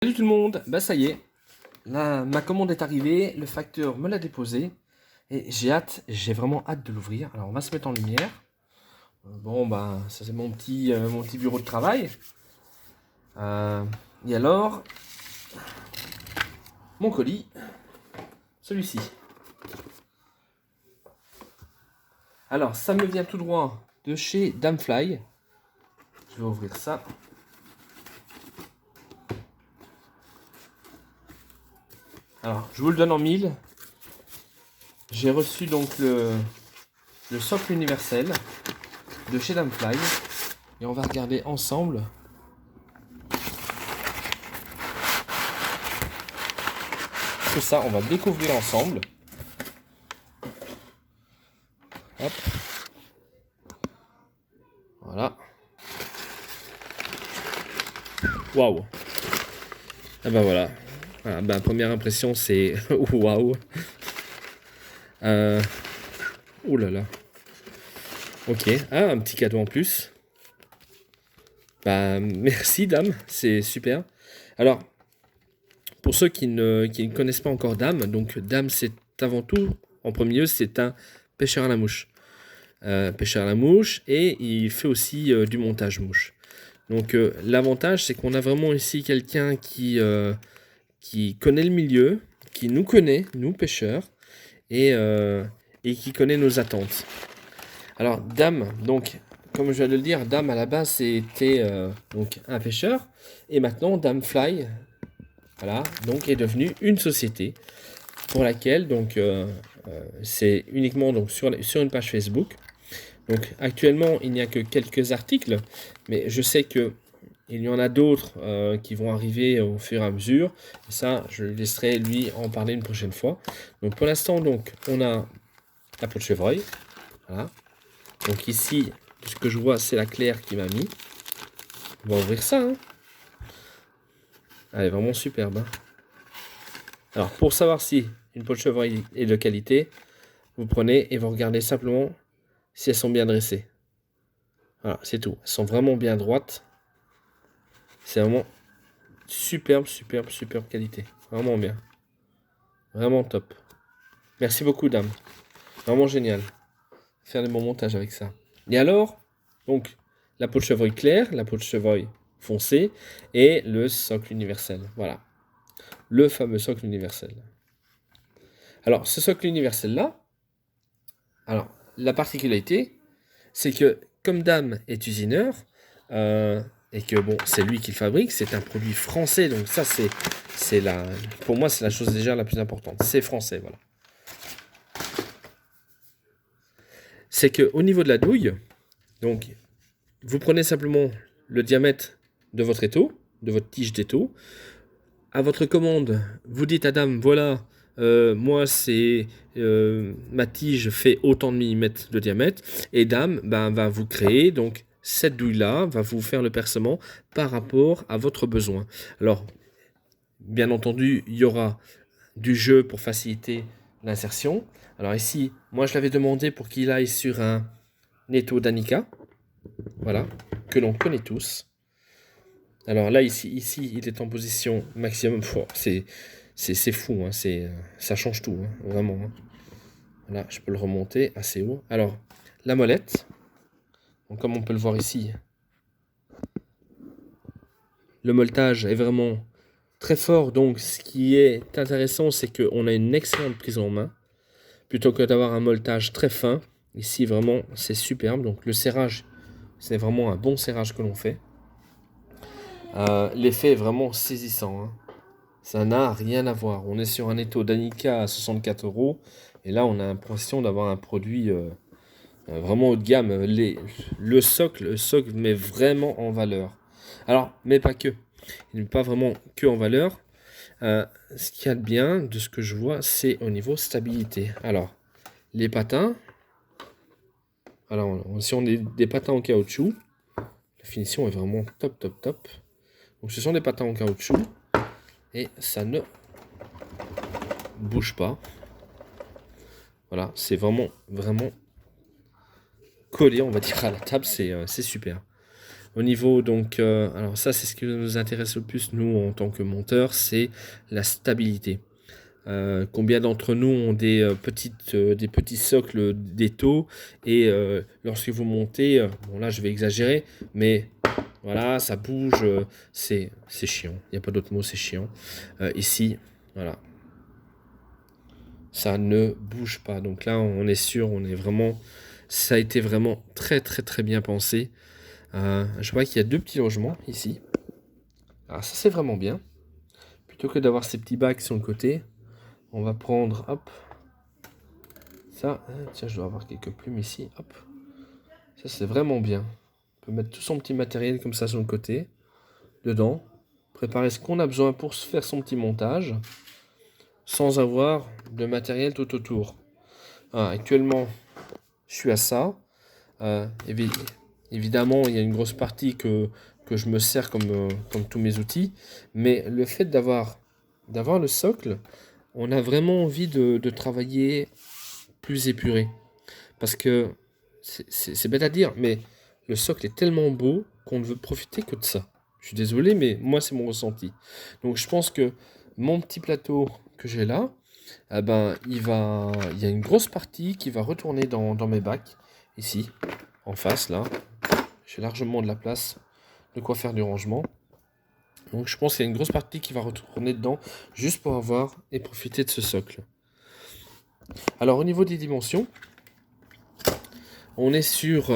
Salut tout le monde, bah ça y est, là ma commande est arrivée, le facteur me l'a déposé et j'ai vraiment hâte de l'ouvrir. Alors on va se mettre en lumière. Bon bah ça c'est mon petit bureau de travail. Et alors, mon colis, celui-ci. Alors ça me vient tout droit de chez Damfly. Je vais ouvrir ça. Alors je vous le donne en mille. J'ai reçu donc le socle universel de chez Damfly et on va regarder ensemble. Tout ça, on va découvrir ensemble. Hop. Voilà. Waouh. Ah bah voilà. Ah bah, première impression c'est waouh. Ouh là là. Ok. Ah, un petit cadeau en plus. Bah merci Dame, c'est super. Alors, pour ceux qui ne connaissent pas encore Dame, donc Dame c'est avant tout, en premier lieu, c'est un pêcheur à la mouche. Pêcheur à la mouche et il fait aussi du montage mouche. Donc l'avantage c'est qu'on a vraiment ici quelqu'un qui connaît le milieu, qui nous connaît, nous pêcheurs, et qui connaît nos attentes. Alors Dame, donc comme je viens de le dire, Dame à la base c'était donc un pêcheur, et maintenant Damfly, voilà, donc est devenue une société pour laquelle donc c'est uniquement donc sur une page Facebook. Donc actuellement il n'y a que quelques articles, mais je sais que il y en a d'autres qui vont arriver au fur et à mesure. Et ça, je laisserai lui en parler une prochaine fois. Donc pour l'instant, donc on a la peau de chevreuil. Voilà. Donc ici, ce que je vois, c'est la claire qui m'a mis. On va ouvrir ça. Hein. Elle est vraiment superbe. Hein. Alors pour savoir si une peau de chevreuil est de qualité, vous prenez et vous regardez simplement si elles sont bien dressées. Voilà, c'est tout. Elles sont vraiment bien droites. C'est vraiment superbe qualité. Vraiment bien. Vraiment top. Merci beaucoup, Dame. Vraiment génial. Faire des bons montages avec ça. Et alors, donc, la peau de chevreuil claire, la peau de chevreuil foncée et le socle universel. Voilà. Le fameux socle universel. Alors, ce socle universel-là, alors, la particularité, c'est que comme Dame est usineur, et que bon, c'est lui qui le fabrique, c'est un produit français, donc ça, pour moi, c'est la chose déjà la plus importante. C'est français, voilà. C'est qu'au niveau de la douille, donc, vous prenez simplement le diamètre de votre étau, de votre tige d'étau. À votre commande, vous dites à Dame, voilà, moi, ma tige fait autant de millimètres de diamètre. Et Dame va vous créer donc cette douille-là, va vous faire le percement par rapport à votre besoin. Alors, bien entendu, il y aura du jeu pour faciliter l'insertion. Alors ici, moi, je l'avais demandé pour qu'il aille sur un étau Danica. Voilà, que l'on connaît tous. Alors là, ici, il est en position maximum. C'est fou, hein, ça change tout, hein, vraiment. Hein. Voilà, je peux le remonter assez haut. Alors, la molette, donc, comme on peut le voir ici, le molletage est vraiment très fort. Donc, ce qui est intéressant, c'est qu'on a une excellente prise en main. Plutôt que d'avoir un molletage très fin, ici, vraiment, c'est superbe. Donc, le serrage, c'est vraiment un bon serrage que l'on fait. L'effet est vraiment saisissant. Hein. Ça n'a rien à voir. On est sur un étau Danica à 64 €. Et là, on a l'impression d'avoir un produit vraiment haut de gamme. Le socle met vraiment en valeur. Alors, mais pas que. Il n'est pas vraiment que en valeur. Ce qu'il y a de bien, de ce que je vois, c'est au niveau stabilité. Alors, les patins. Alors, si on est des patins en caoutchouc, la finition est vraiment top. Donc, ce sont des patins en caoutchouc. Et ça ne bouge pas. Voilà, c'est vraiment collé, on va dire, à la table, c'est super. Au niveau, donc, alors ça, c'est ce qui nous intéresse le plus, nous, en tant que monteurs, c'est la stabilité. Combien d'entre nous ont des petits socles d'étau et lorsque vous montez, bon là je vais exagérer, mais voilà, ça bouge, c'est chiant. Il n'y a pas d'autre mot, c'est chiant. Ici, voilà, ça ne bouge pas. Donc là, on est sûr, on est vraiment, ça a été vraiment très très très bien pensé. Je vois qu'il y a deux petits logements ici. Alors ça c'est vraiment bien. Plutôt que d'avoir ces petits bacs sur le côté, on va prendre, hop, ça. Tiens, je dois avoir quelques plumes ici, hop. Ça c'est vraiment bien. On peut mettre tout son petit matériel comme ça sur le côté, dedans. Préparer ce qu'on a besoin pour se faire son petit montage, sans avoir de matériel tout autour. Actuellement, je suis à ça. Évidemment, il y a une grosse partie que je me sers comme tous mes outils, mais le fait d'avoir le socle, on a vraiment envie de travailler plus épuré. Parce que c'est bête à dire, mais le socle est tellement beau qu'on ne veut profiter que de ça. Je suis désolé, mais moi, c'est mon ressenti. Donc, je pense que mon petit plateau que j'ai là, eh ben, il y a une grosse partie qui va retourner dans mes bacs, ici, en face, là. J'ai largement de la place, de quoi faire du rangement. Donc, je pense qu'il y a une grosse partie qui va retourner dedans, juste pour avoir et profiter de ce socle. Alors, au niveau des dimensions, on est sur,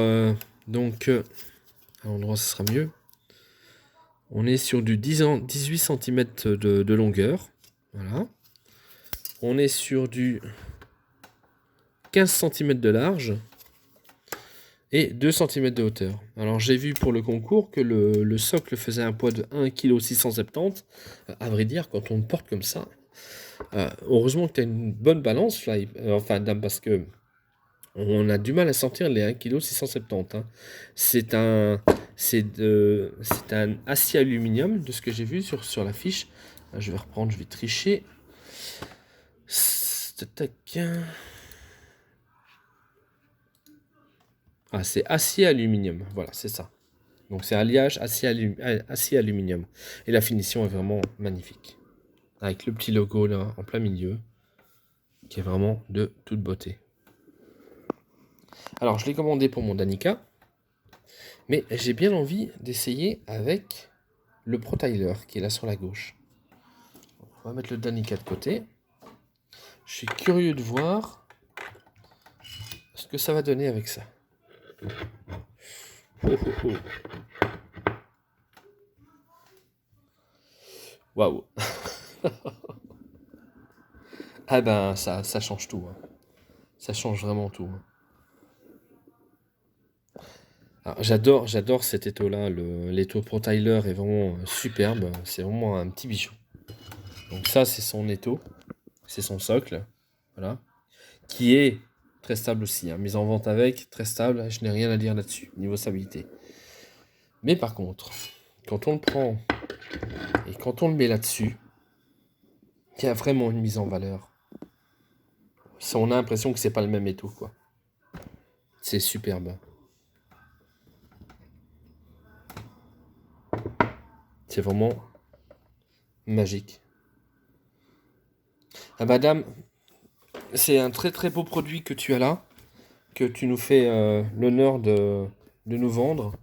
donc, à l'endroit, ce sera mieux. On est sur du 18 cm de longueur. Voilà. On est sur du 15 cm de large et 2 cm de hauteur. Alors j'ai vu pour le concours que le socle faisait un poids de 1,670 kg. À vrai dire, quand on le porte comme ça, heureusement que tu as une bonne balance, Fly, enfin dame, parce que on a du mal à sentir les 1,670 kg. Hein. C'est un acier aluminium, de ce que j'ai vu sur la fiche. Je vais reprendre, je vais tricher. C'est acier aluminium. Voilà, c'est ça. Donc c'est alliage acier aluminium. Et la finition est vraiment magnifique. Avec le petit logo là en plein milieu, qui est vraiment de toute beauté. Alors je l'ai commandé pour mon Danica. Mais j'ai bien envie d'essayer avec le ProTiler qui est là sur la gauche. On va mettre le Danica de côté. Je suis curieux de voir ce que ça va donner avec ça. Waouh. Ah ben ça change tout. Hein. Ça change vraiment tout. Hein. J'adore cet étau-là. L'étau ProTiler est vraiment superbe. C'est vraiment un petit bijou. Donc ça, c'est son étau. C'est son socle. Voilà. Qui est très stable aussi. Hein. Mise en vente avec, très stable. Je n'ai rien à dire là-dessus, niveau stabilité. Mais par contre, quand on le prend et quand on le met là-dessus, il y a vraiment une mise en valeur. On a l'impression que c'est pas le même étau, quoi. C'est superbe. C'est vraiment magique. Ah madame, c'est un très très beau produit que tu as là, que tu nous fais l'honneur de nous vendre.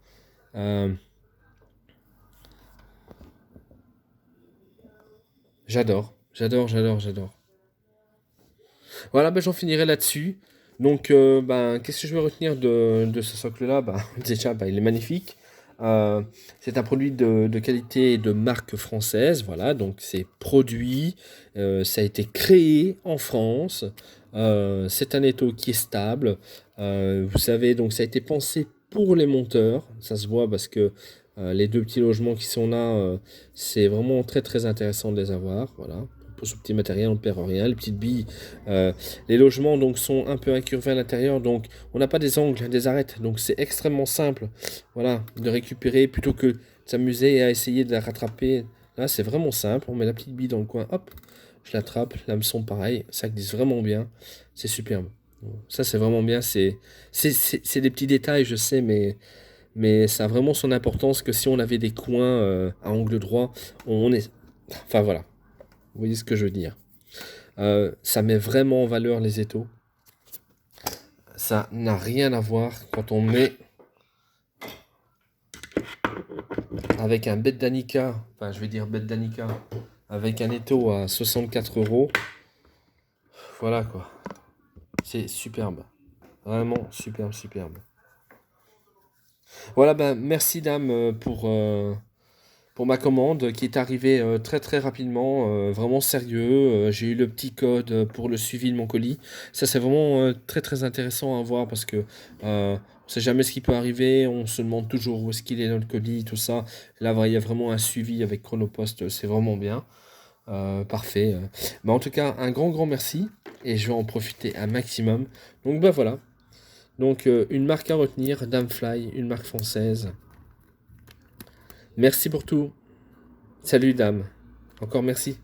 J'adore. Voilà, ben, j'en finirai là-dessus. Donc, qu'est-ce que je vais retenir de ce socle-là? Déjà, il est magnifique. C'est un produit de qualité et de marque française. Voilà, donc c'est produit. Ça a été créé en France. C'est un étau qui est stable. Vous savez, donc ça a été pensé pour les monteurs. Ça se voit parce que les deux petits logements qui sont là, c'est vraiment très très intéressant de les avoir. Voilà. Pour ce petit matériel, on ne perd rien. Les petites billes, les logements donc sont un peu incurvés à l'intérieur, donc on n'a pas des angles, des arêtes, donc c'est extrêmement simple, voilà, de récupérer plutôt que de s'amuser à essayer de la rattraper. Là, c'est vraiment simple. On met la petite bille dans le coin, hop, je l'attrape. L'hameçon pareil, ça glisse vraiment bien, c'est superbe. Ça, c'est vraiment bien. C'est des petits détails, je sais, mais mais ça a vraiment son importance que si on avait des coins à angle droit, on est... Enfin voilà, vous voyez ce que je veux dire. Ça met vraiment en valeur les étaux. Ça n'a rien à voir quand on met avec un bête d'Anica, enfin je vais dire bête d'Anica, avec un étau à 64 euros. Voilà quoi. C'est superbe. Vraiment superbe, superbe. Voilà, ben merci dame pour ma commande qui est arrivée très très rapidement, vraiment sérieux. J'ai eu le petit code pour le suivi de mon colis. Ça c'est vraiment très très intéressant à voir parce que on sait jamais ce qui peut arriver. On se demande toujours où est-ce qu'il est notre colis, tout ça. Là, il y a vraiment un suivi avec Chronopost, c'est vraiment bien. Parfait. Mais en tout cas, un grand grand merci et je vais en profiter un maximum. Donc ben voilà. Donc une marque à retenir, Damefly, une marque française. Merci pour tout. Salut dame. Encore merci.